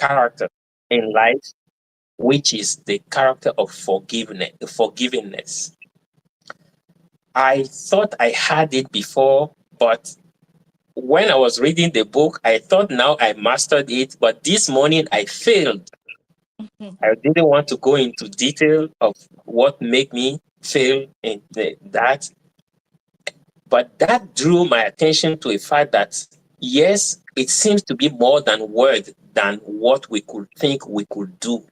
character in life, which is the character of forgiveness. I thought I had it before, but when I was reading the book, I thought now I mastered it, but this morning I failed. I didn't want to go into detail of what made me fail in that, but that drew my attention to a fact that yes, it seems to be more than word than what we could think we could do.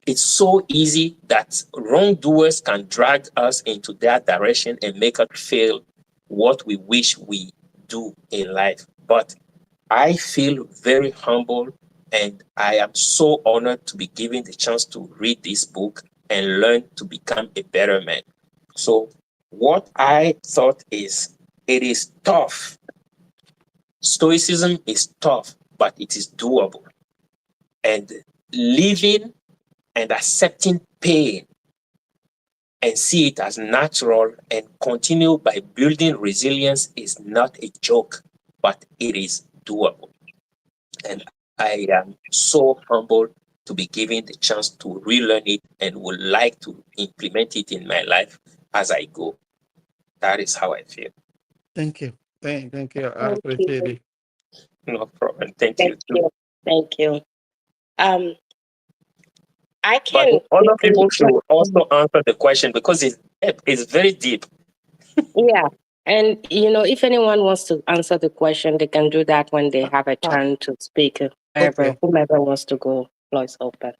It's so easy that wrongdoers can drag us into that direction and make us fail what we wish we do in life. But I feel very humble and I am so honored to be given the chance to read this book and learn to become a better man. So, what I thought is it is tough. Stoicism is tough, but it is doable. And living and accepting pain and see it as natural and continue by building resilience is not a joke, but it is doable. And I am so humbled to be given the chance to relearn it and would like to implement it in my life as I go. That is how I feel. Thank you. Thank you. I Thank you. appreciate it. No problem. Thank Thank you too. you. Thank you. Um, I But can other quickly. people should also answer the question because it's very deep. Yeah. And, if anyone wants to answer the question, they can do that when they Uh, have a uh, turn to speak. okay. Whomever wants to go, floor is open.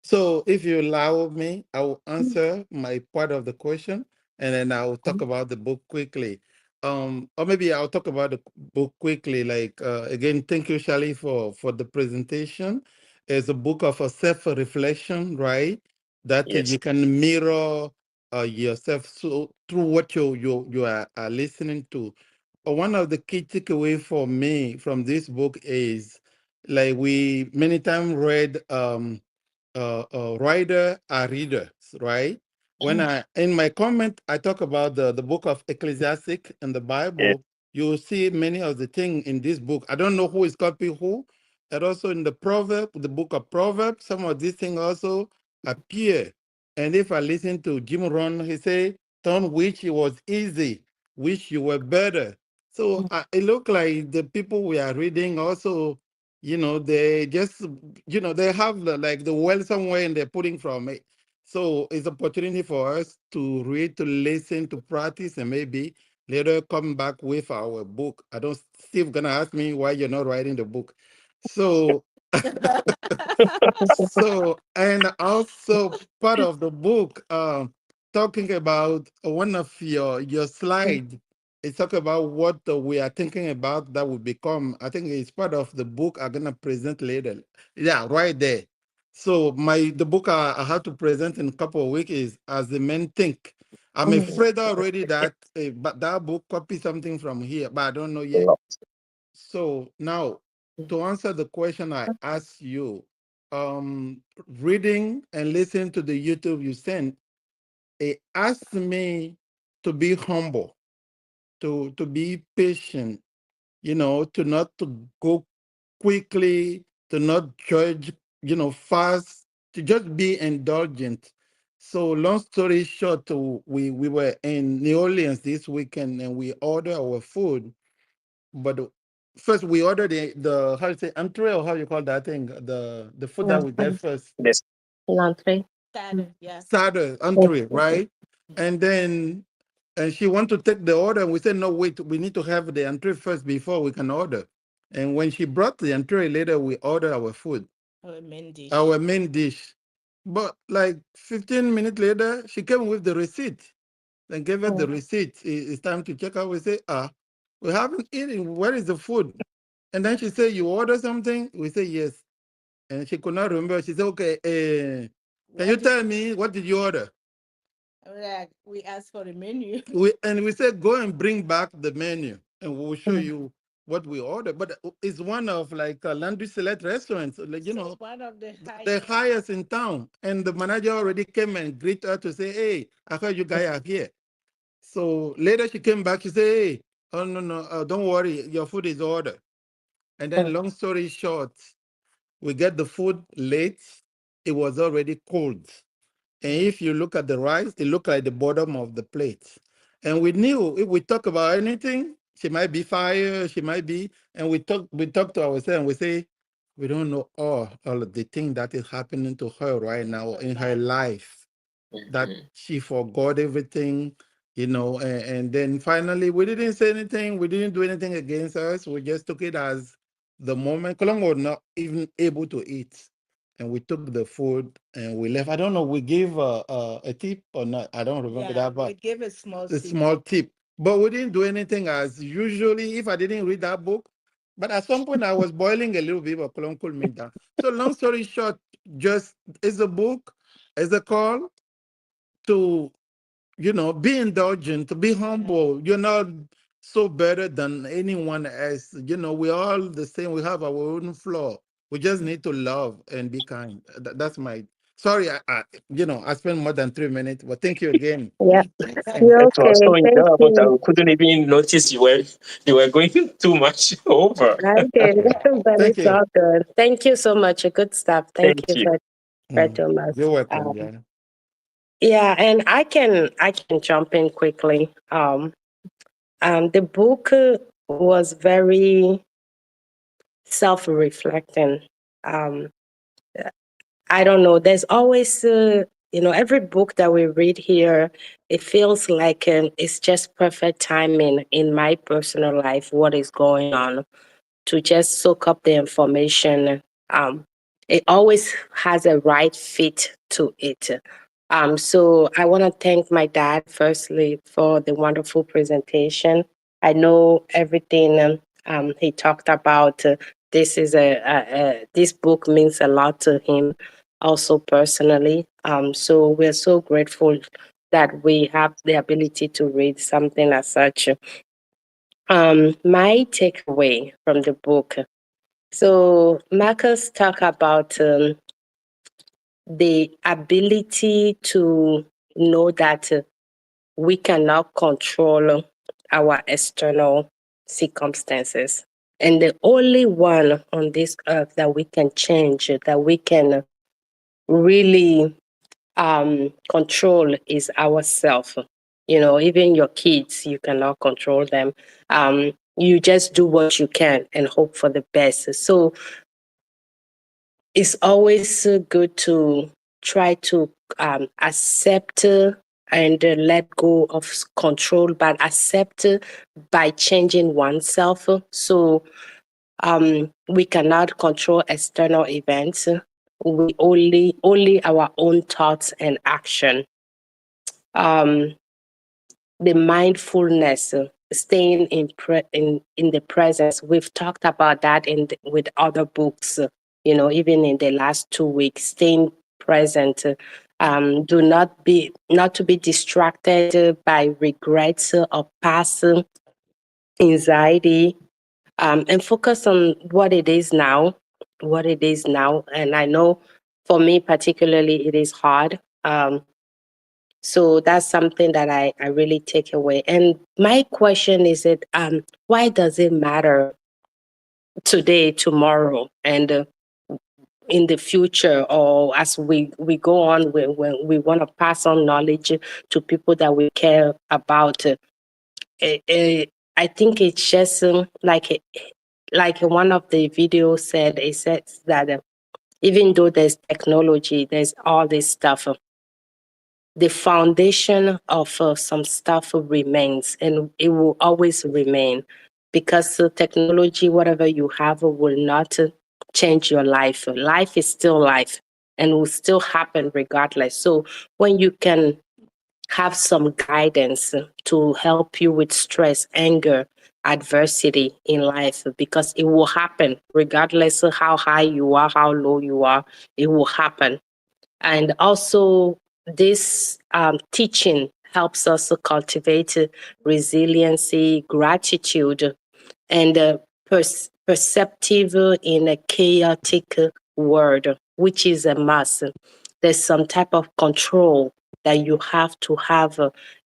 So if you allow me, I will answer my part of the question and then I'll talk about the book quickly. Or maybe I'll talk about the book quickly. Like again, thank you, Shali, for the presentation. It's a book of a self-reflection, right? That Yes. you can mirror yourself so through what you are listening to. One of the key takeaway for me from this book is like we many times read writer are readers, right? When I in my comment I talk about the book of Ecclesiastic in the Yes. Bible, you will see many of the things in this book. I don't know who is copying who, and also in the book of Proverbs, some of these things also appear. And if I listen to Jim Rohn, he say, "Don't wish it was easy, wish you were better." So it look like the people we are reading also, they just they have like the well somewhere and they're putting from it. So it's opportunity for us to read, to listen, to practice, and maybe later come back with our book. I don't Steve gonna ask me why you're not writing the book. So and also part of the book, talking about one of your slide, it's talk about what we are thinking about that will become. I think it's part of the book I'm gonna present later. Yeah, right there. So the book I have to present in a couple of weeks is As the Men Think. I'm afraid already that but that book copy something from here, but I don't know yet. So now, to answer the question I asked you, reading and listening to the YouTube you sent, it asked me to be humble, to be patient, to not to go quickly, to not judge, fast, to just be indulgent. So long story short, we were in New Orleans this weekend and we ordered our food, but first we ordered the how you say entree, or how you call that thing, the food that we get first, Yes. Laundry. starter entree, right? And then and she want to take the order, and we said no, wait, we need to have the entree first before we can order. And when she brought the entree later, we ordered our food, our main dish. But like 15 minutes later, she came with the receipt and gave us the receipt. It's time to check out. We say, we haven't eaten. Where is the food? And then she said, you order something? We say, yes. And she could not remember. She said, okay, can you tell me what did you order? We said, go and bring back the menu and we'll show you what we ordered. But it's one of like a Laundry Select restaurants, like, the highest in town. And the manager already came and greeted her to say, hey, I heard you guys are here. So later she came back, she said, hey, oh, no, don't worry, your food is ordered. And then, long story short, we get the food late. It was already cold. And if you look at the rice, it looked like the bottom of the plate. And we knew if we talk about anything, she might be fired, she might be, and we talk to ourselves and we say, we don't know all of the things that is happening to her right now in her life, that Mhm. she forgot everything, and then finally we didn't say anything, we didn't do anything against us. We just took it as the moment. Colon was not even able to eat. And we took the food and we left. I don't know, we gave a tip or not. I don't remember Yeah, that, we but give a small a tip. small tip. But we didn't do anything as usually if I didn't read that book. But at some point I was boiling a little bit, but Colon cooled me down. So long story short, just it's a book, it's a call to be indulgent, to be humble. You're not so better than anyone else. We're all the same. We have our own flaw. We just need to love and be kind. That's my sorry. I spent more than 3 minutes, but thank you again. Yeah, And you're It was okay. so Thank enjoyable that you. we couldn't even notice you were going too much over. Okay, okay, but thank it's you. all good. Thank you so much. Good stuff. Thank Thank you you. for Thomas. You're welcome. Yeah. Yeah, and I can jump in quickly. The book was very self-reflecting. Um, I don't know. There's always, every book that we read here, it feels like it's just perfect timing in my personal life, what is going on, to just soak up the information. Um, it always has a right fit to it. So I want to thank my dad firstly for the wonderful presentation. I know everything he talked about. This book means a lot to him, also personally. So we're so grateful that we have the ability to read something as such. My takeaway from the book. So Marcus talk about the ability to know that we cannot control our external circumstances. And the only one on this earth that we can change, that we can really control is ourself. Even your kids, you cannot control them. You just do what you can and hope for the best. So it's always good to try to accept and let go of control, but accept by changing oneself. So we cannot control external events. We only our own thoughts and action. Um, the mindfulness, staying in the presence. We've talked about that with other books. Even in the last 2 weeks, staying present. Do not to be distracted by regrets or past anxiety, and focus on what it is now. What it is now, and I know for me particularly, it is hard. So that's something that I really take away. And my question is why does it matter today, tomorrow, and in the future, or as we go on, when we want to pass on knowledge to people that we care about? I think it's just like one of the videos said, it says that even though there's technology, there's all this stuff, the foundation of some stuff remains, and it will always remain, because technology, whatever you have, will not change your life. Life is still life and will still happen regardless. So when you can have some guidance to help you with stress, anger, adversity in life, because it will happen regardless of how high you are, how low you are, it will happen. And also, this teaching helps us to cultivate resiliency, gratitude, and perceptive in a chaotic world, which is a must. There's some type of control that you have to have,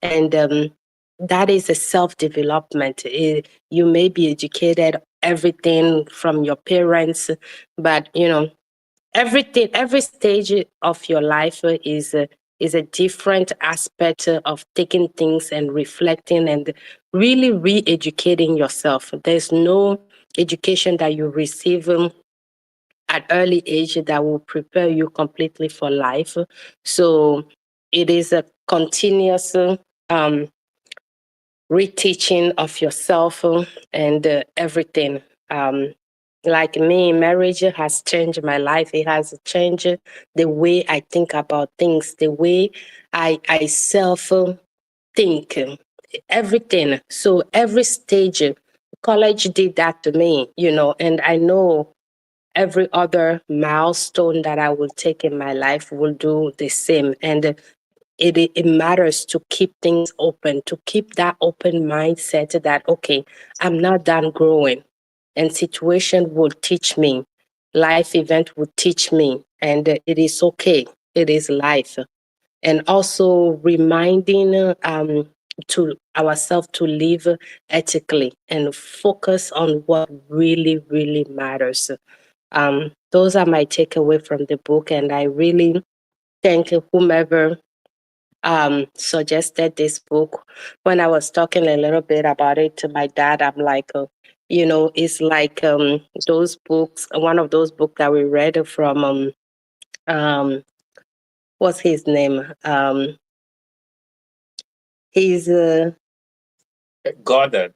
and that is a self-development. You may be educated everything from your parents, but everything, every stage of your life is a different aspect of taking things and reflecting and really re-educating yourself. There's no education that you receive at early age that will prepare you completely for life. So it is a continuous reteaching of yourself and everything. Um, like me, marriage has changed my life. It has changed the way I think about things, the way I self think, everything. So every stage, college did that to me, and I know every other milestone that I will take in my life will do the same. And it matters to keep things open, to keep that open mindset that, okay, I'm not done growing, and situation will teach me, life event will teach me, and it is okay. It is life. And also reminding to ourselves to live ethically and focus on what really, really matters. Those are my takeaway from the book, and I really thank whomever suggested this book. When I was talking a little bit about it to my dad, I'm like, it's like those books, one of those books that we read from um what's his name? He's God,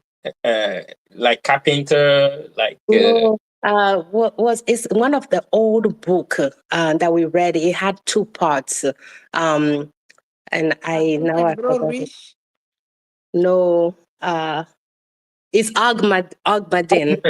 like carpenter, like no, what was it's one of the old book that we read. It had two parts. And I now I Bro, forgot it. Rich. No, it's Ogmadin. Oh, oh, Madin.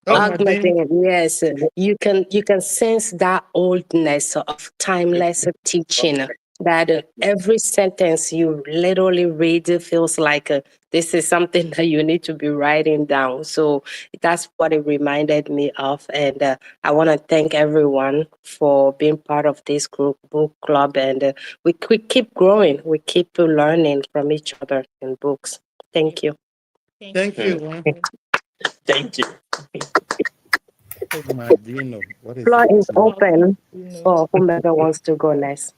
Agmadin, yes, you can sense that oldness of timeless teaching. That every sentence you literally read feels like this is something that you need to be writing down. So that's what it reminded me of, and I want to thank everyone for being part of this group book club. And we keep growing, we keep learning from each other in books. Thank you. Thank mm, you. Huh? thank you. Oh, Madino. What is Floor it? is open for whomever wants to go next.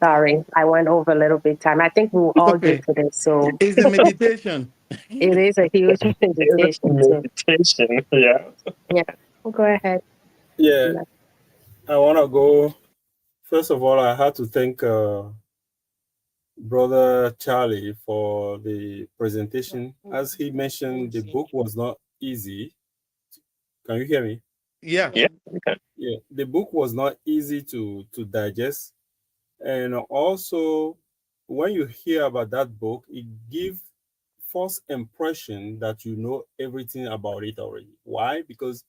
Sorry, I went over a little bit time. I think we will It's all do okay. today. So It's the meditation. it is a huge meditation too. Meditation, yeah. Yeah. Go ahead. Yeah, I want to go. First of all, I had to thank Brother Charlie for the presentation. As he mentioned, the book was not easy. Can you hear me? Yeah. Yeah. Okay. Yeah, the book was not easy to digest. And also, when you hear about that book, it gives false impression that you know everything about it already. Why? Because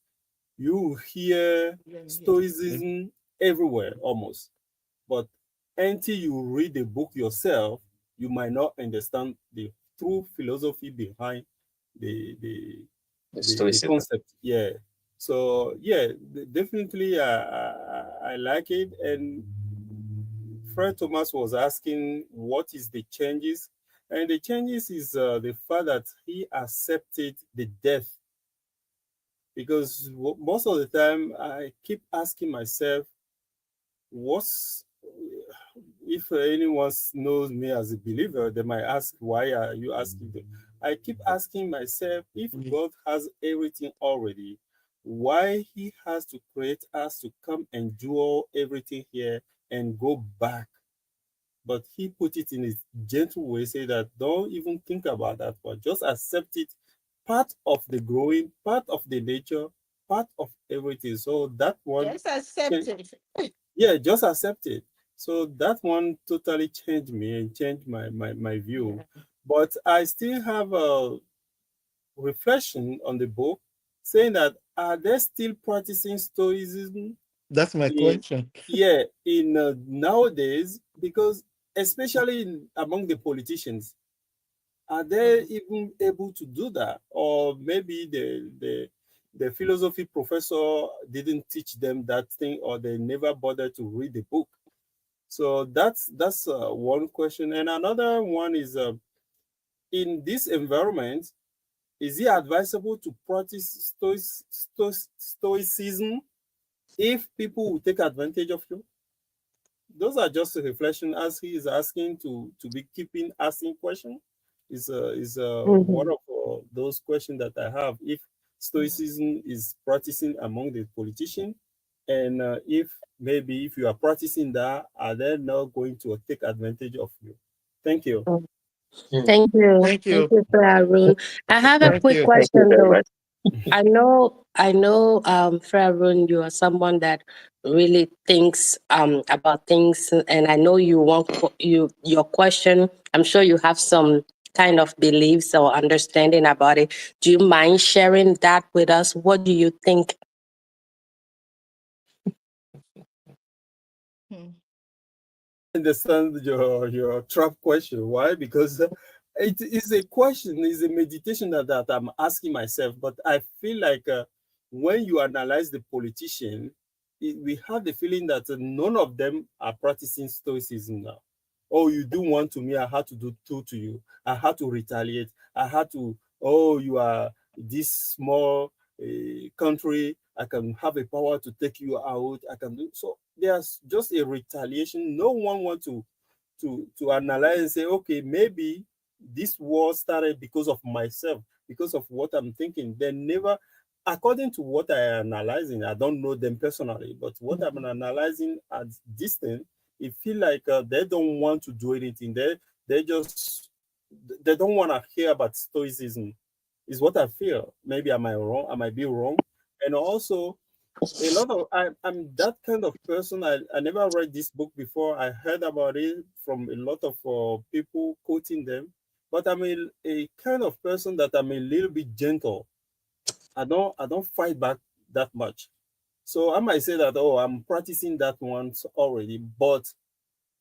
you hear stoicism everywhere almost. But until you read the book yourself, you might not understand the true philosophy behind the the The the stoicism. concept. Yeah. So yeah, definitely I like it. And Fred Thomas was asking what is the changes, and the changes is the fact that he accepted the death. Because most of the time I keep asking myself, what's if anyone knows me as a believer, they might ask, why are you asking them? I keep asking myself, if God has everything already, why he has to create us to come endure everything here and go back? But he put it in a gentle way, say that don't even think about that one. Just accept it, part of the growing, part of the nature, part of everything. So that one, Just accept it. yeah, just accept it. So that one totally changed me and changed my view. Yeah. But I still have a reflection on the book saying that are they still practicing stoicism That's my in, question. yeah, in nowadays? Because especially among the politicians, are they even able to do that? Or maybe the philosophy professor didn't teach them that thing, or they never bothered to read the book. So that's one question. And another one is in this environment, is it advisable to practice stoicism if people will take advantage of you? Those are just a reflection as he is asking to be keeping asking question. Is one Mhm. of those questions that I have. If stoicism is practicing among the politicians, and if maybe if you are practicing that, are they not going to take advantage of you? Thank you. Mm. Hmm. Thank you. Thank Thank you. you, Sir Arun. I have a Thank quick you. Thank you question very though. much. Farun, you are someone that really thinks about things, and I know you want your question. I'm sure you have some kind of beliefs or understanding about it. Do you mind sharing that with us? What do you think? Hmm. Understand your trap question. Why? Because it is a question, is a meditation that I'm asking myself. But I feel like when you analyze the politician, we have the feeling that none of them are practicing stoicism now. Oh, you do one to me, I had to do two to you. I had to retaliate. I had to. Oh, you are this small country. I can have a power to take you out. I can do so. There's just a retaliation. No one wants to analyze and say, okay, maybe this war started because of myself, because of what I'm thinking. They never, according to what I am analyzing, I don't know them personally, but what I'm analyzing at distance, it feel like they don't want to do anything. They just they don't want to hear about stoicism. Is what I feel. Maybe am I wrong? I might be wrong. And also a lot of I'm that kind of person. I never read this book before. I heard about it from a lot of people quoting them, but I'm a kind of person that I'm a little bit gentle. I don't fight back that much. So I might say that, oh, I'm practicing that once already, but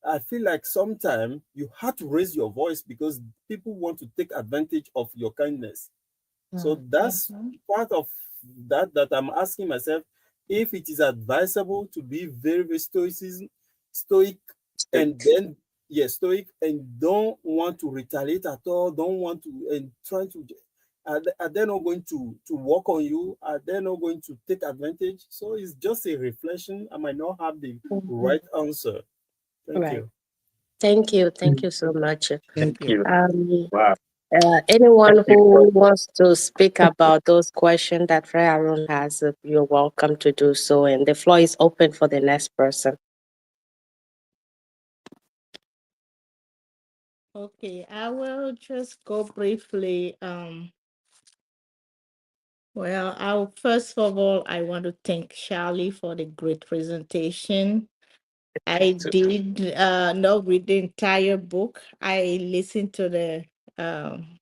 I feel like sometimes you have to raise your voice because people want to take advantage of your kindness. So that's Mhm. part of that I'm asking myself if it is advisable to be very, very stoic, Stoic. and then yes, stoic, and don't want to retaliate at all, don't want to and trying to are they not going to work on you? Are they not going to take advantage? So it's just a reflection. I might not have the Mhm. right answer. Thank Right. you. Thank you. Thank Hmm. you so much. Thank Thank you. you. Um, Wow. Thank Anyone you for who wants to speak about those questions that Freya Arun has, you're welcome to do so. And the floor is open for the next person. Okay, I will just go briefly. Well, I'll first of all, I want to thank Charlie for the great presentation. I too. did not read the entire book. I listened to um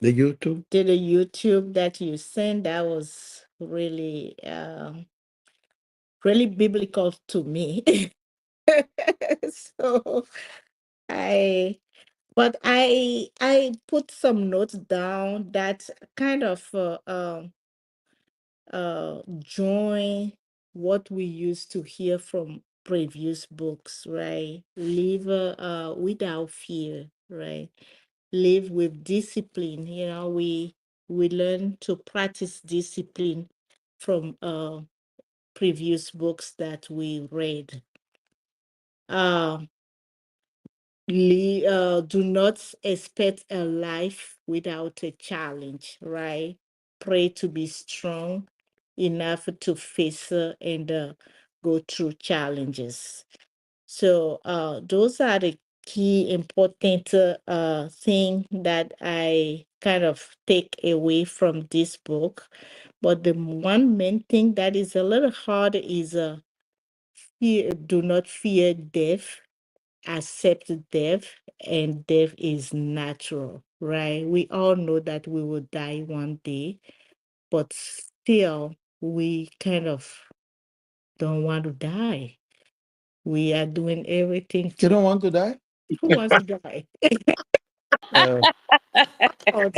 The YouTube. the YouTube that you sent. That was really biblical to me. So I but I put some notes down that kind of join what we used to hear from previous books, right? Live without fear, right? Live with discipline. We learn to practice discipline from previous books that we read. Uh, do not expect a life without a challenge, right? Pray to be strong enough to face and go through challenges. So those are the key important thing that I kind of take away from this book. But the one main thing that is a little hard is do not fear death, accept death, and death is natural, right? We all know that we will die one day, but still, we kind of don't want to die. We are doing everything You to. don't want to die? Who wants to die? Uh, Oh,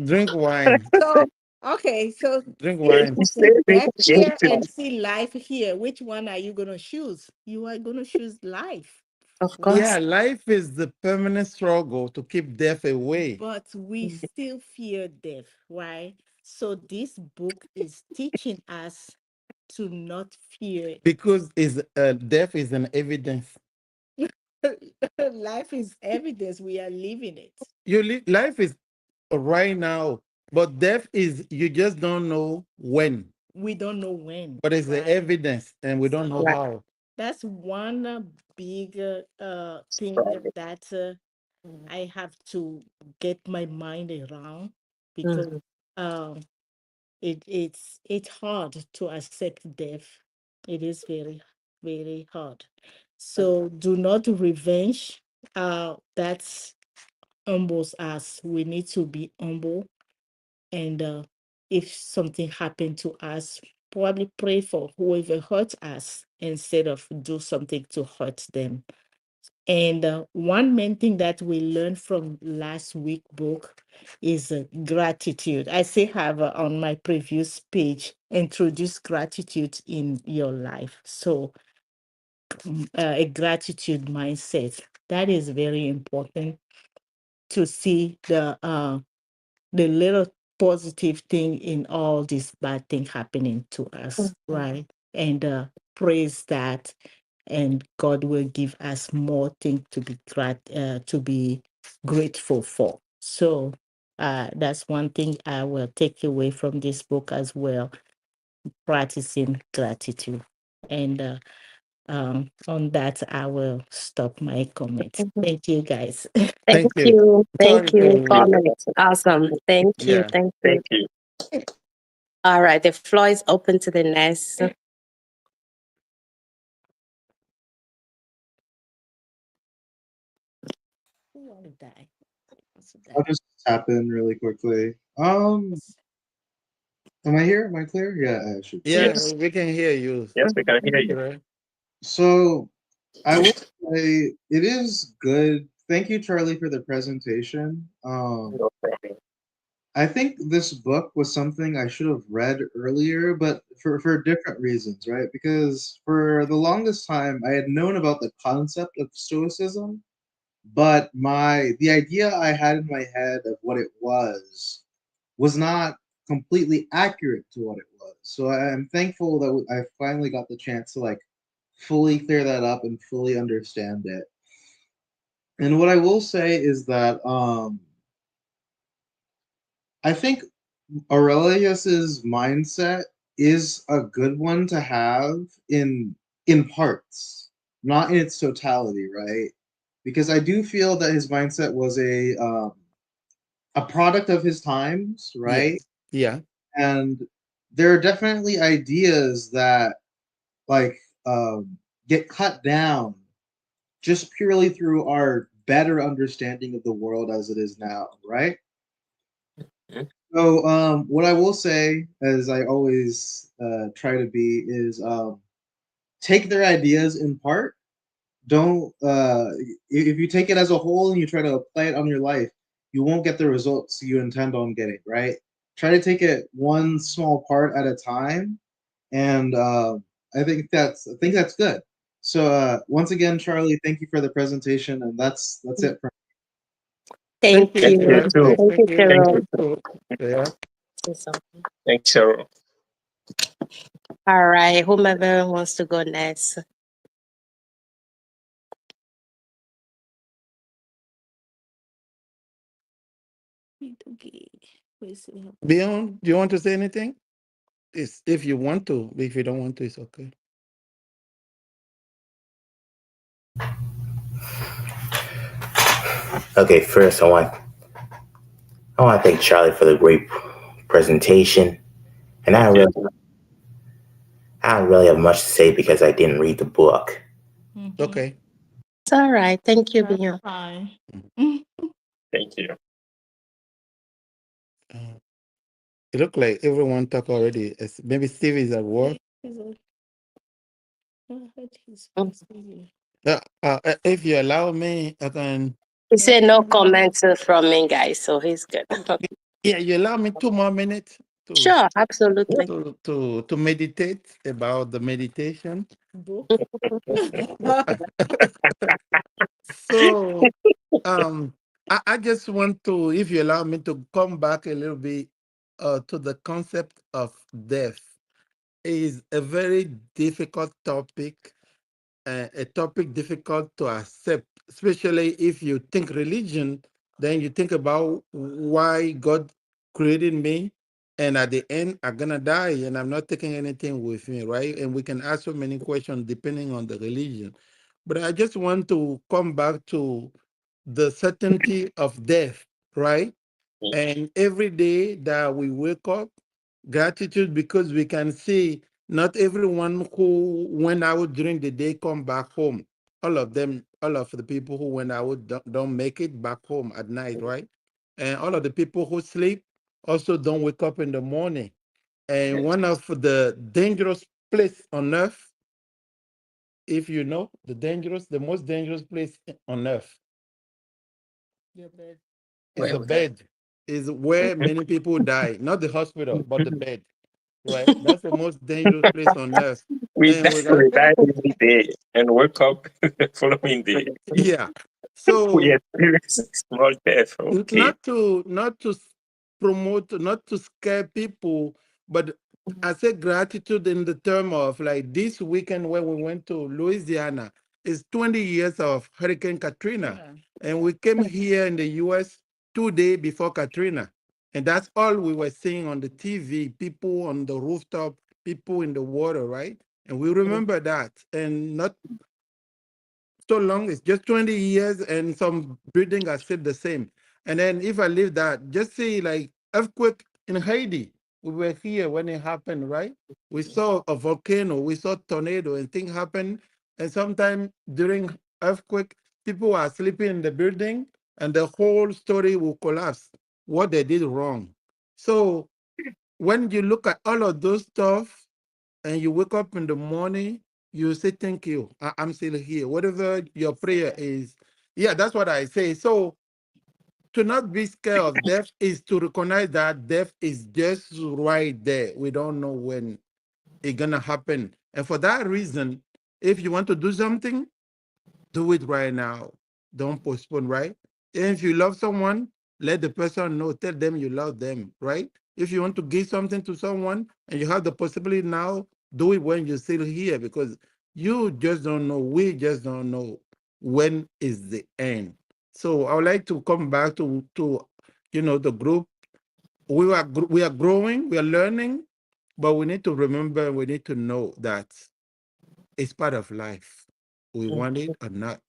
drink wine. so, okay, so Drink You wine. said it death here gentle. and see life here. Which one are you going to choose? You are going to choose life. Of Yeah, course. life is the permanent struggle to keep death away but we still fear death, right? So this book is teaching us to not fear. because is death is an evidence. Life is evidence, we are living it. Life is right now, but death is you just don't know when, We don't know when, but it's the right? evidence, and we don't know So Right. how. that's one big thing Right. that I have to get my mind around, because Mhm. um, it's hard to accept death. It is very, very hard. So do not revenge. That's humbles us. We need to be humble, and if something happened to us, probably pray for whoever hurt us instead of do something to hurt them. And one main thing that we learned from last week book is gratitude. I say have on my previous page, introduce gratitude in your life. So a gratitude mindset, that is very important, to see the little positive thing in all this bad thing happening to us, right? And praise that, and God will give us more things to be grateful for. So that's one thing I will take away from this book as well, practicing gratitude. And on that, I will stop my comment. Mhm. Thank you, guys. Thank Thank you. you. Thank Sorry you, to Carmen. Awesome. Thank you. yeah. Thank you. Thank you. All right. The floor is open to the next. Who want to die? Wants to I'll die. just tap in really quickly. Am I here? Am I clear? Yeah, I should be. Yeah, Yes. we can hear you. Yes, we can hear you. Right? So I will say it is good. Thank you, Charlie, for the presentation. No problem. I think this book was something I should have read earlier, but for different reasons, right? Because for the longest time, I had known about the concept of Stoicism, but the idea I had in my head of what it was not completely accurate to what it was. So I'm thankful that I finally got the chance to like fully clear that up and fully understand it. And what I will say is that I think Aurelius's mindset is a good one to have in parts, not in its totality, right? Because I do feel that his mindset was a product of his times, right? Yes. Yeah. And there are definitely ideas that like get cut down just purely through our better understanding of the world as it is now, right? Mhm. So, what I will say, as I always try to be, is take their ideas in part. Don't if you take it as a whole and you try to apply it on your life, you won't get the results you intend on getting. Right? Try to take it one small part at a time, and I think that's good. So, once again, Charlie, thank you for the presentation, and that's it for Thank Thank you, Thank you you. sir. too. Thank Thank you, you. Thank Jerome. you. Yeah. Say something. Thanks, Cheryl. All right. Whomever wants to go next. Okay. Where's the- Beyond, do you want to say anything? It's, if you want to. If you don't want to, it's okay. Okay, first I want to thank Charlie for the great presentation, and Thank you too. I don't really have much to say because I didn't read the book. Mhm. Okay. It's all right. Thank you, That's Beyond. fine. Mm. Thank you. Uh, it looked like everyone talked already. Maybe Steve is at work. He's a- I heard he's Mm. busy. If you allow me, I can. He Yeah. said no comments from me, guys, so he's good. Yeah, you allow me 2 more minutes to Sure, absolutely. to meditate about the meditation. Book. So um I just want to, if you allow me to come back a little bit to the concept of death. Is a very difficult topic, a topic difficult to accept, especially if you think religion, then you think about why God created me, and at the end, I'm gonna die, and I'm not taking anything with me, right? And we can ask so many questions depending on the religion. But I just want to come back to the certainty of death, right? And every day that we wake up, gratitude because we can see not everyone who went out during the day come back home. All of them, all of the people who went out don't make it back home at night, right? And all of the people who sleep also don't wake up in the morning. And Yes. one of the dangerous place on earth, if you know, the most dangerous place on earth Your bed. is Where the was that? bed, is where many people die, not the hospital, but the bed, right? That's the most dangerous place on earth. We And die, we got, we die every day and wake up the following day. yeah. We So experience a small death. Okay. not to promote, not to scare people, but I say gratitude in the term of like this weekend when we went to Louisiana is 20 years of Hurricane Katrina, Katrina. and Yeah. we came here in the U.S. 2 days before Katrina, and that's all we were seeing on the TV: people on the rooftop, people in the water, right? And we remember that, and not so long. It's just 20 years and some buildings are still the same. And then if I leave that, just see like earthquake in Haiti. We were here when it happened, right? We saw a volcano, we saw tornado and things happen. And sometimes during earthquake, people are sleeping in the building and the whole story will collapse, what they did wrong. So when you look at all of those stuff, and you wake up in the morning, you say, thank you, I'm still here. Whatever your prayer is. Yeah, that's what I say. So to not be scared of death is to recognize that death is just right there. We don't know when it's gonna happen. And for that reason, if you want to do something, do it right now. Don't postpone, right? And if you love someone, let the person know, tell them you love them, right? If you want to give something to someone and you have the possibility now, do it when you're still here because you just don't know, we just don't know when is the end. So I would like to come back to the group. We are growing, we are learning, but we need to remember, we need to know that it's part of life. We want it or not,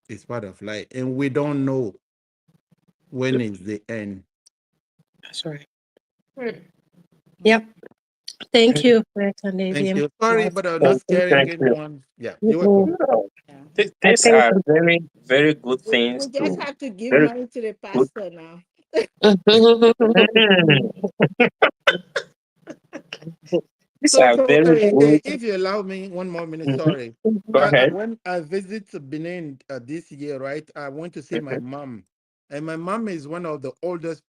it's part of life, and we don't know when is the end. That's right. Yep. Thank you, Brett and Thank Navian. you. Sorry, That's but I'm not Thank you. scaring Thank you. anyone. Yeah, you're Mhm. welcome. No, Yeah. I these think are very, very good We things just to have to give very money to the good. pastor now. Mm. These So, are so very good. if you allow me one more minute, Mhm. sorry. Go ahead. When I visit Benin this year, right, I went to see my Mhm. mom, and my mom is one of the oldest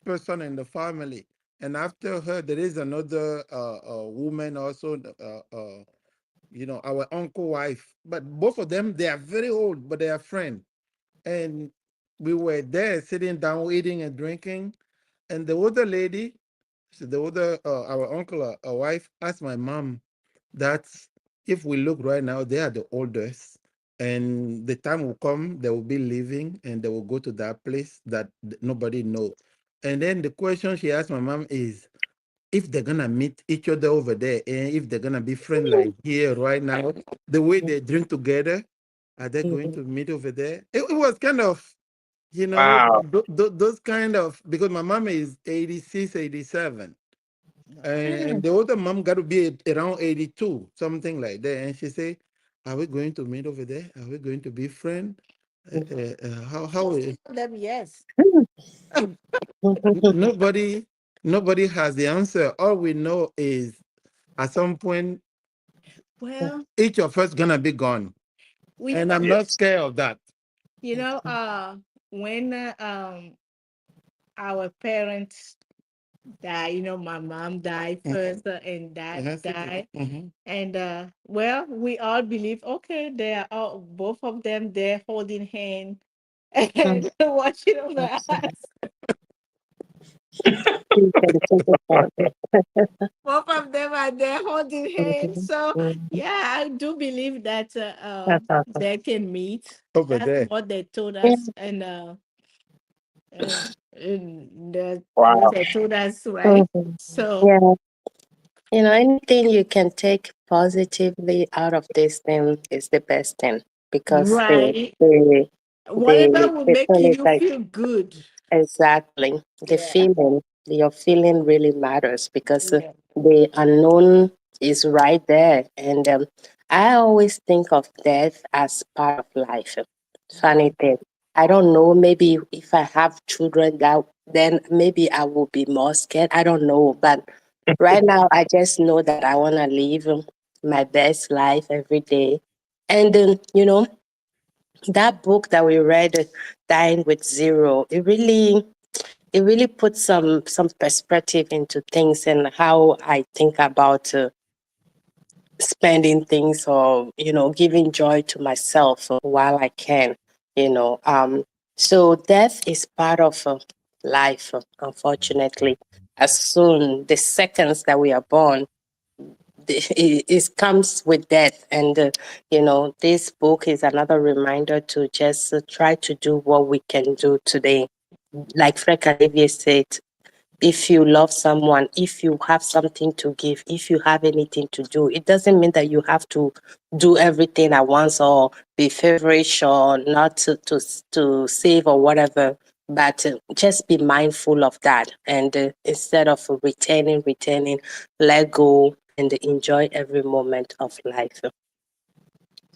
person in the family. And after her, there is another woman also, our uncle wife. But both of them, they are very old, but they are friends. And we were there sitting down, eating and drinking. And the older lady, so the older, our uncle, wife, asked my mom that if we look right now, they are the oldest. And the time will come, they will be leaving and they will go to that place that nobody know. And then the question she asked my mom is if they're gonna meet each other over there and if they're gonna be friends like here right now, the way they drink together, are they going to meet over there? It was kind of, Wow. those kind of, because my mom is 86, 87. No. And the older mom got to be around 82, something like that. And she say, are we going to meet over there? Are we going to be friends? How Most of them, yes. nobody nobody has the answer. All we know is at some point Well, each of us gonna be gone. we, And I'm not Yes. scared of that. you know, when our parents die. You know, my mom died Mhm. first, and dad Yes. died. Mhm. And well, we all believe, okay, they are all, both of them, they're holding hand and watching over us. You can take it for it. Both of them are there holding hands. Mhm, So mhm. yeah, I do believe that That's awesome. they can meet. Over That's there. what they told Yeah. us, and what Wow. they told us, right? Mhm. So Yeah. Anything you can take positively out of this thing is the best thing because right, the whatever will the make thing is you like feel good. exactly the Yeah, feeling. Your feeling really matters because yeah, the unknown is right there, and I always think of death as part of life. yeah. Funny thing. I don't know. Maybe if I have children, that then maybe I will be more scared. I don't know, but right now, I just know that I want to live my best life every day. And that book that we read, Dying with Zero, it really puts some perspective into things and how I think about spending things or giving joy to myself while I can. You know, um, so death is part of life. Unfortunately, as soon the seconds that we are born it comes with death, and this book is another reminder to just try to do what we can do today. Like Frank Olivier said, if you love someone, if you have something to give, if you have anything to do, it doesn't mean that you have to do everything at once or be feverish or not to save or whatever. But just be mindful of that. And instead of retaining, let go and enjoy every moment of life.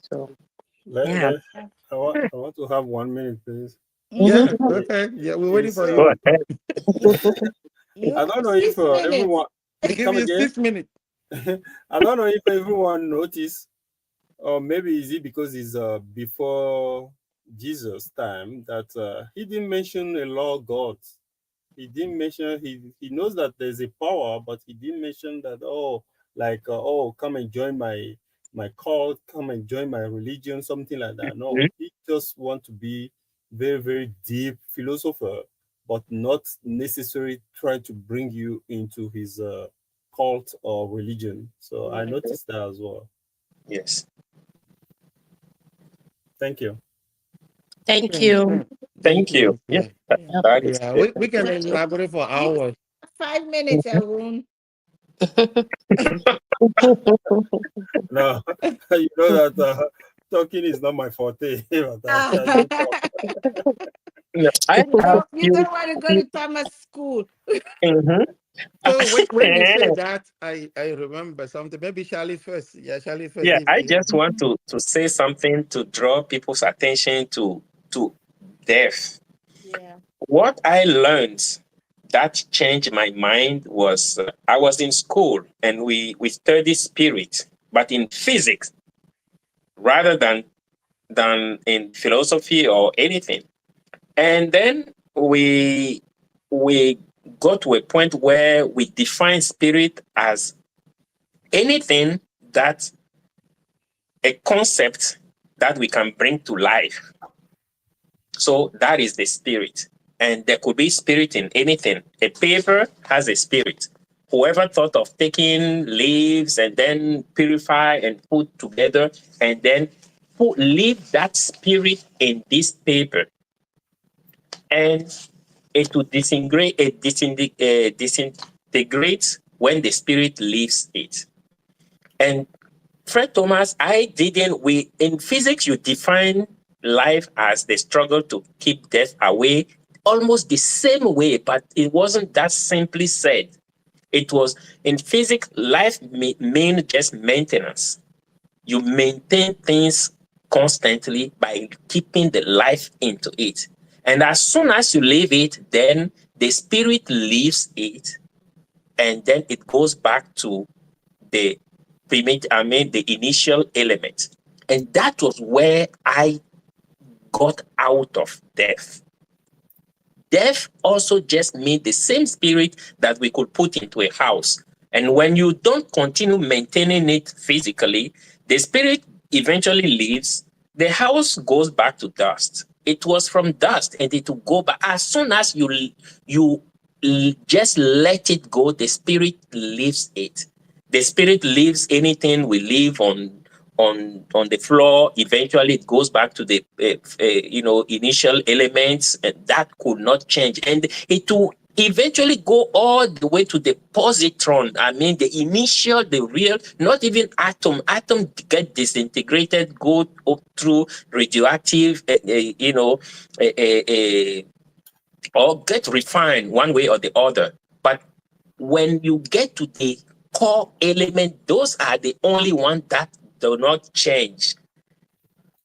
So, yeah. I want to have 1 minute, please. Mm-hmm. Yeah. Mhm. Okay. Yeah, we're waiting It's for Go you. ahead. You I don't have know if 6 minutes. everyone We give come you again. 6 minutes. I don't know if everyone noticed, or maybe is it because it's before Jesus' time that he didn't mention a law of God. He didn't mention he knows that there's a power, but he didn't mention that, oh, like oh, come and join my cult, come and join my religion, something like that. No, Mhm. he just want to be very very deep philosopher, but not necessarily trying to bring you into his cult or religion. So I Yeah. noticed that as well. Yes. Thank you. Thank Yeah. you. Yeah. Thank Thank you. you. Yeah, Yeah. Yeah. that is Yeah. We can definitely so. elaborate for You hours. 5 minutes, Arun. No, you know that talking is not my forte, but I do talk. No, I have You few. don't want to go to Thomas school. Mhm. So when you say that, I remember something. Maybe Charlie first. Yeah, Charlie first. Yeah, If I you, just want to say something to draw people's attention to death. Yeah. What I learned that changed my mind was I was in school and we study spirit, but in physics rather than in philosophy or anything. And then we got to a point where we define spirit as anything that a concept that we can bring to life. So that is the spirit. And there could be spirit in anything. A paper has a spirit. Whoever thought of taking leaves and then purify and put together and then leave that spirit in this paper and it will disintegrate when the spirit leaves it. And Fred Thomas, I didn't. We in physics, you define life as the struggle to keep death away, almost the same way, but it wasn't that simply said. It was in physics, life mean just maintenance. You maintain things constantly by keeping the life into it. And as soon as you leave it, then the spirit leaves it, and then it goes back to the the initial element. And that was where I got out of death. death also just means the same spirit that we could put into a house. And when you don't continue maintaining it physically, the spirit eventually leaves. The house goes back to dust. It was from dust, and it will go back. As soon as you just let it go, the spirit leaves it. The spirit leaves anything we leave on the floor. Eventually it goes back to the initial elements, and that could not change, and it will eventually go all the way to the positron. I mean, the initial, the real, not even atom get disintegrated, go up through radioactive or get refined one way or the other. But when you get to the core element, those are the only ones that do not change.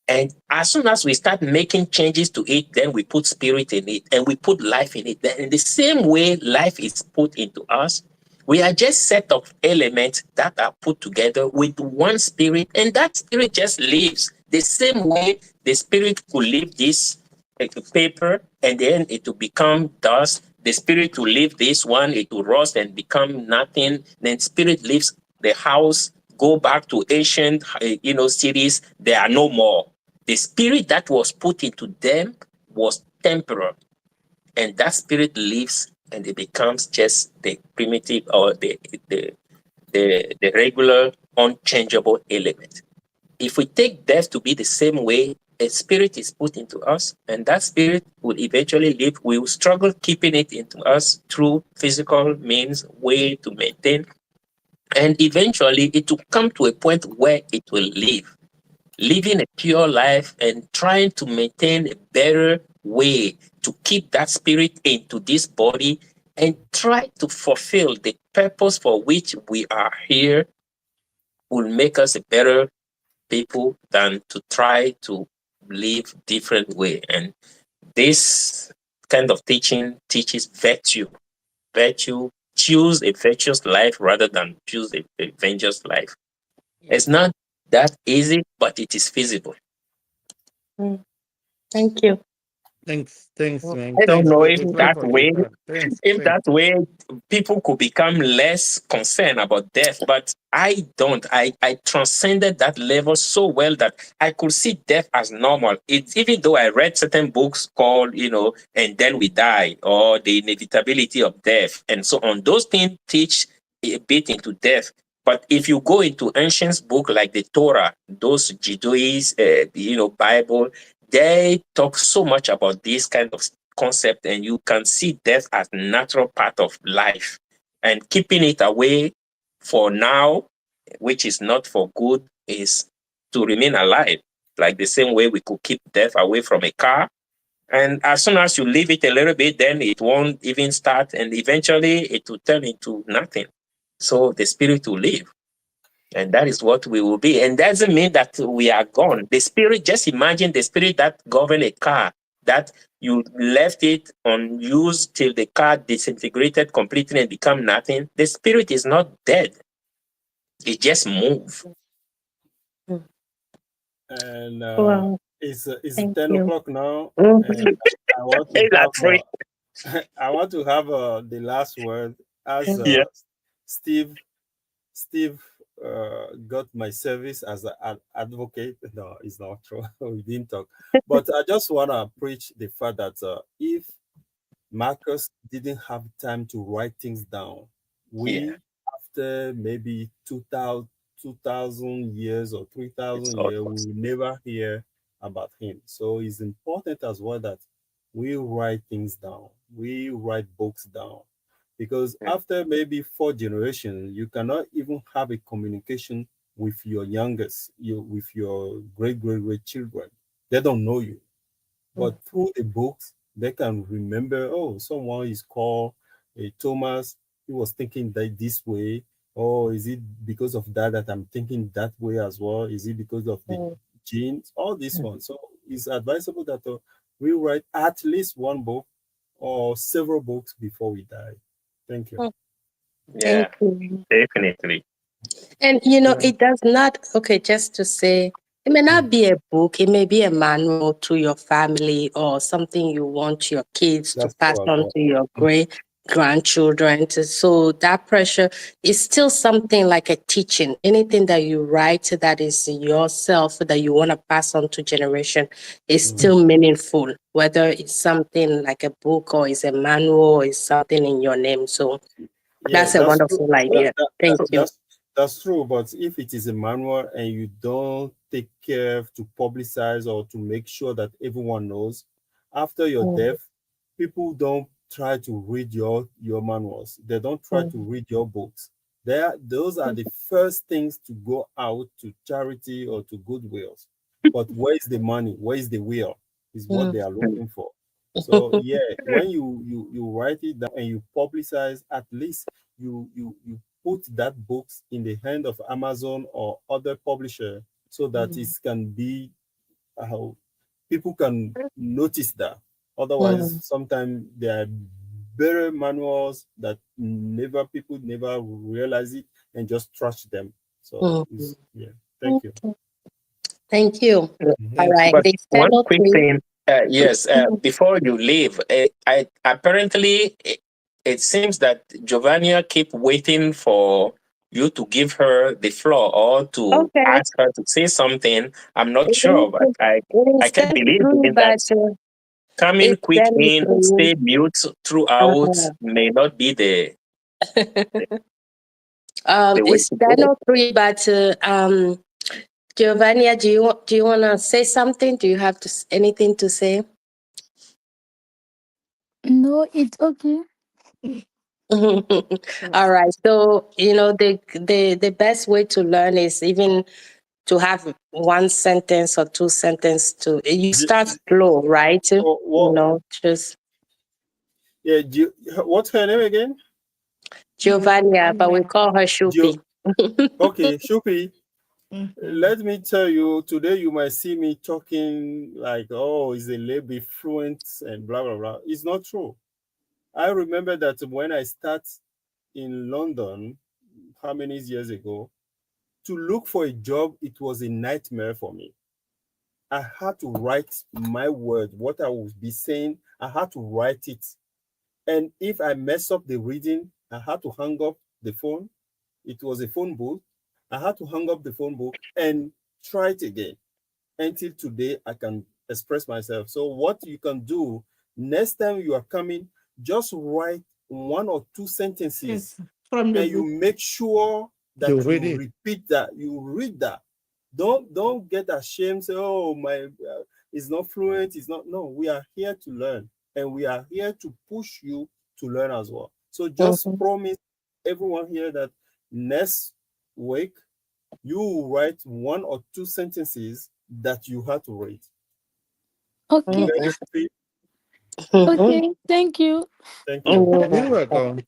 And as soon as we start making changes to it, then we put spirit in it and we put life in it. Then in the same way life is put into us, we are just set of elements that are put together with one spirit, and that spirit just lives. The same way the spirit could leave this paper and then it will become dust. The spirit will leave this one, it will rust and become nothing. Then spirit leaves the house, go back to ancient cities. There are no more. The spirit that was put into them was temporal, and that spirit leaves and it becomes just the primitive or the regular unchangeable element. If we take death to be the same way, a spirit is put into us, and that spirit will eventually leave. We will struggle keeping it into us through physical means, way to maintain, and eventually it will come to a point where it will leave. Living a pure life and trying to maintain a better way to keep that spirit into this body and try to fulfill the purpose for which we are here will make us a better people than to try to live different way. And this kind of teaching teaches virtue. Choose a virtuous life rather than choose a vengeance life. It's not that easy, but it is feasible. Thank you. Thanks, man. I don't Thanks. know if We clap that for way, Keita. Thanks. if that way people could become less concerned about death, but I don't. I transcended that level so well that I could see death as normal. It's even though I read certain books called, and then we die, or the inevitability of death, and so on. Those things teach a bit into death. But if you go into ancient book like the Torah, those Judaism, Bible, they talk so much about this kind of concept, and you can see death as natural part of life, and keeping it away for now, which is not for good, is to remain alive, like the same way we could keep death away from a car. And as soon as you leave it a little bit, then it won't even start, and eventually it will turn into nothing. So the spirit will leave. And that is what we will be. And that doesn't mean that we are gone. The spirit, just imagine the spirit that governed a car, that you left it unused till the car disintegrated completely and become nothing. The spirit is not dead. It just moves. And Wow. it's Thank 10 you. o'clock now, and Mhm. I want to It's a have trick. I want to have the last word as Yeah. Steve Steve got my service as an advocate. No, it's not true. We didn't talk. But I just want to preach the fact that if Marcus didn't have time to write things down, Yeah. we, after maybe 2,000 years or It's 3,000 all years, we will never hear about him. So it's important as well that we write things down, we write books down, because possible. after maybe 4 generations, you cannot even have a communication with your youngest, with your great children. They don't know you, but through the books, they can remember, oh, someone is called Thomas. He was thinking that this way. Oh, is it because of that that I'm thinking that way as well? Is it because of the genes? All this one. So it's advisable that we write at least one book or several books before we die. Thank you. Thank Yeah, you. definitely. And Yeah. it does not, okay, just to say, It may not be a book, it may be a manual to your family or something you want your kids to That's pass true as on well. to your great grandchildren. So that pressure is still something like a teaching. Anything that you write that is yourself that you want to pass on to generation is Mm. still meaningful, whether it's something like a book or it's a manual or it's something in your name. So Yeah, that's a that's true. wonderful idea. Thank you. That's true. But if it is a manual and you don't take care to publicize or to make sure that everyone knows, after your Mm, death, people don't try to read your manuals. They don't try to mm, read your books. Those are the first things to go out to charity or to goodwills. But where is the money? Where is the will? Is what mm. they are looking for. So yeah, when you write it down and you publicize, at least you put that books in the hand of Amazon or other publisher so that it can be how people can notice that. Otherwise, Mm, sometimes there are better manuals that never people never realize it and just trash them. So mm, it's, yeah. Thank you. mm. Thank you. All Yes. right. But The one external quick three. thing, yes, before you leave, I apparently it seems that Giovannia keep waiting for you to give her the floor or to Okay. ask her to say something. I'm not sure, but It's I can't believe three, in that. but Coming it's quick then in and three. stay mute throughout Uh-huh. may not be the way It's to go. external three, but Giovanni, do you wanna say something? Do you have anything to say? No, it's okay. All right. So the best way to learn is even to have one sentence or two sentences to you Gi- start slow, right? What? Just Yeah. What's her name again? Giovannia, but we Giovanna. call her Shupi. Okay, Shupi. Mhm. Let me tell you, today you might see me talking like, oh, he's a little bit fluent and blah blah blah. It's not true. I remember that when I start in London, how many years ago, to look for a job, it was a nightmare for me. I had to write my word, what I would be saying, I had to write it. And if I mess up the reading, I had to hang up the phone. It was a phone book. I had to hang up the phone book and try it again. Until today, I can express myself. So, what you can do next time you are coming, just write one or two sentences Yes, from the and you book. make sure You that read you it. repeat that, you read that. Don't get ashamed. Say, oh my, it's not fluent. It's not. No, we are here to learn, and we are here to push you to learn as well. So just Mhm, promise everyone here that next week you will write one or two sentences that you have to read. You Okay. get mhm, it? Sophie? mhm, Okay. Thank you. Thank you. You're mhm. welcome.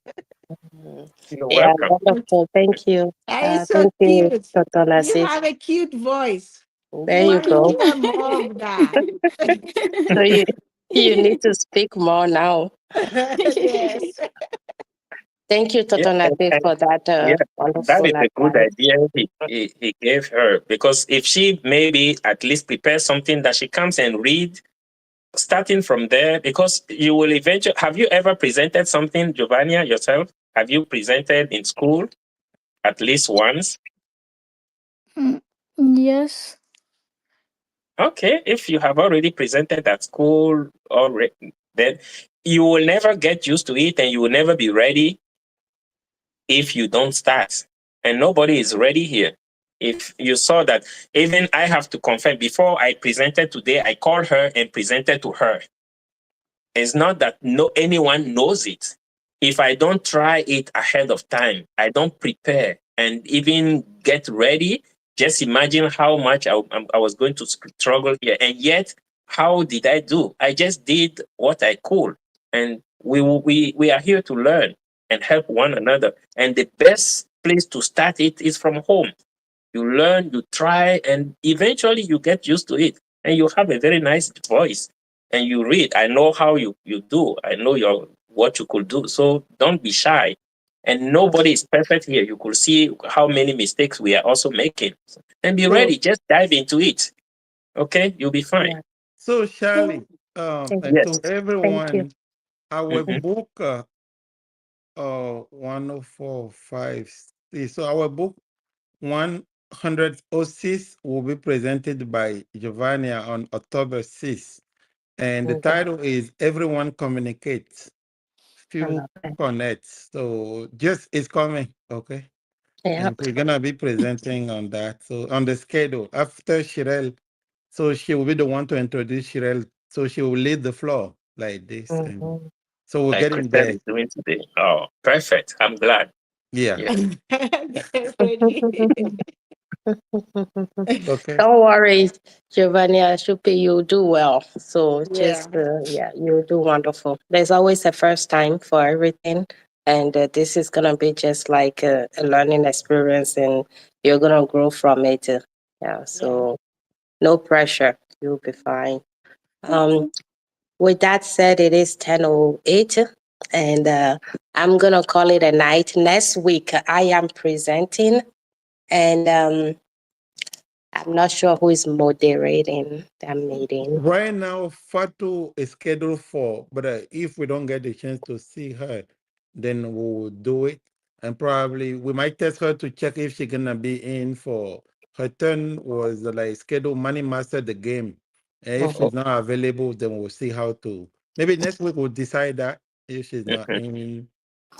You're Yeah, welcome. wonderful. Thank you. That is so Thank you, cute. Dr. You Lassie. have a cute voice. There We you want to go. hear more of that. So you need to speak more now. Yes. Thank you, Yeah, Dr. Lassie, and for that yeah, that wonderful is a good advice. idea he gave her because if she maybe at least prepares something that she comes and read, starting from there, because you will eventually. Have you ever presented something, Giovanni, yourself? Have you presented in school at least once? Mm, yes. Okay, if you have already presented at school already, then you will never get used to it and you will never be ready if you don't start. And nobody is ready here. If you saw that, even I have to confess, before I presented today, I called her and presented to her. It's not that no anyone knows it. If I don't try it ahead of time, I don't prepare and even get ready, just imagine how much I was going to struggle here. And yet, how did I do? I just did what I could. And we are here to learn and help one another. And the best place to start it is from home. You learn, you try, and eventually you get used to it. And you have a very nice voice. And you read. I know how you do. I know what you could do. So don't be shy. And nobody is perfect here. You could see how many mistakes we are also making. And be Mm, ready. Just dive into it. Okay? You'll be fine. yeah. So, Mm, Charlie, Thank and to Yes. thank you. everyone, our Hmm. book, 104, 5, 6. So, our book 106 will be presented by Giovanni on October 6th. And the Mhm. title is Everyone Communicates, Few Okay. Connects. So, just it's coming, okay? Yeah. And we're gonna be presenting on that. So on the schedule after Shirel, so she will be the one to introduce Shirel. So she will lead the floor like this, and Mhm. so we're Like getting Christian there. is doing today. Oh, perfect. I'm glad. Yeah. Yeah. Get ready. Okay. Don't worry, Giovanni. I should be you do well. So Yeah. just yeah, you do wonderful. There's always a first time for everything, and this is gonna be just like a learning experience, and you're gonna grow from it. Yeah. Yeah. So no pressure. You'll be fine. Um, with that said, it is 10:08, and I'm gonna call it a night. Next week, I am presenting, and I'm not sure who is moderating that meeting. Right now, Fatu is scheduled for, but if we don't get the chance to see her, then we'll do it. And probably we might test her to check if she's gonna be in for her turn was like scheduled money master the game. And if Mhm. she's not available, then we'll see how to maybe next week we'll decide that if she's not Mhm. in.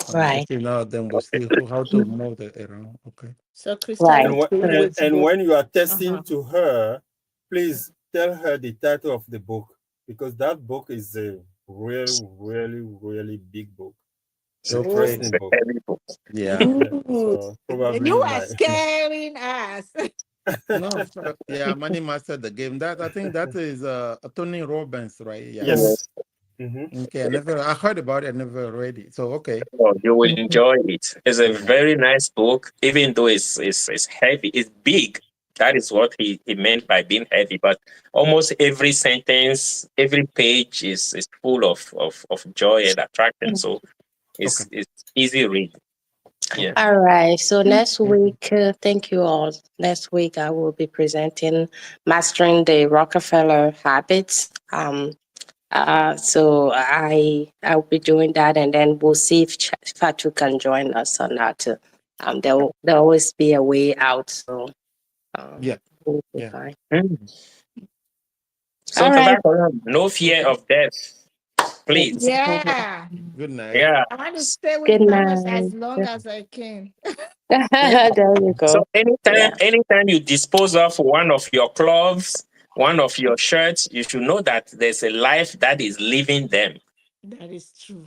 If Right, she's not, then we'll see how to move it around. Okay. So Crystal right. is doing which And book? when you are testing Uh-huh. to her, please tell her the title of the book, because that book is a really big book. It's Okay. It's interesting a book. heavy book. Yeah. Mhm. Yeah. Ooh, So you probably are my scaring us. No, yeah, Money Master the game. That I think that is Tony Robbins, right? Yeah. Mm. yes. Hmm. Okay, I heard about it, I never read it. So okay. Oh, you will Mhm. enjoy it. It's a Yeah. very nice book, even though it's heavy. It's big. That is what he meant by being heavy. But almost every sentence, every page is full of joy and attraction. So Okay. it's easy read. Yeah. Okay. All right. So next Mhm. week, thank you all. Next week, I will be presenting Mastering the Rockefeller Habits. So I'll be doing that, and then we'll see if Fatu can join us or not. There'll always be a way out. So Yeah. we'll be Yeah. fine. Mm. So All to right. that one, no fear Okay. of death, please. Yeah. Good night. Yeah. I want to stay with Good Thanos as night. long as I can. Yeah. There you So go. anytime Yeah. anytime you dispose of one of your clothes, one of your shirts, you should know that there's a life that is living them. That is true.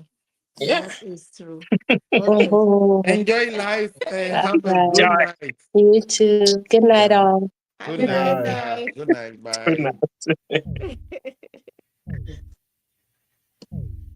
Yeah. That is true. Okay. Mhm. Enjoy life and All have a right. good Enjoy. night. You too. Good night, Yeah. all. Have Good a Good nice night. night. Yeah. night. Good night. Good Bye. night. Bye.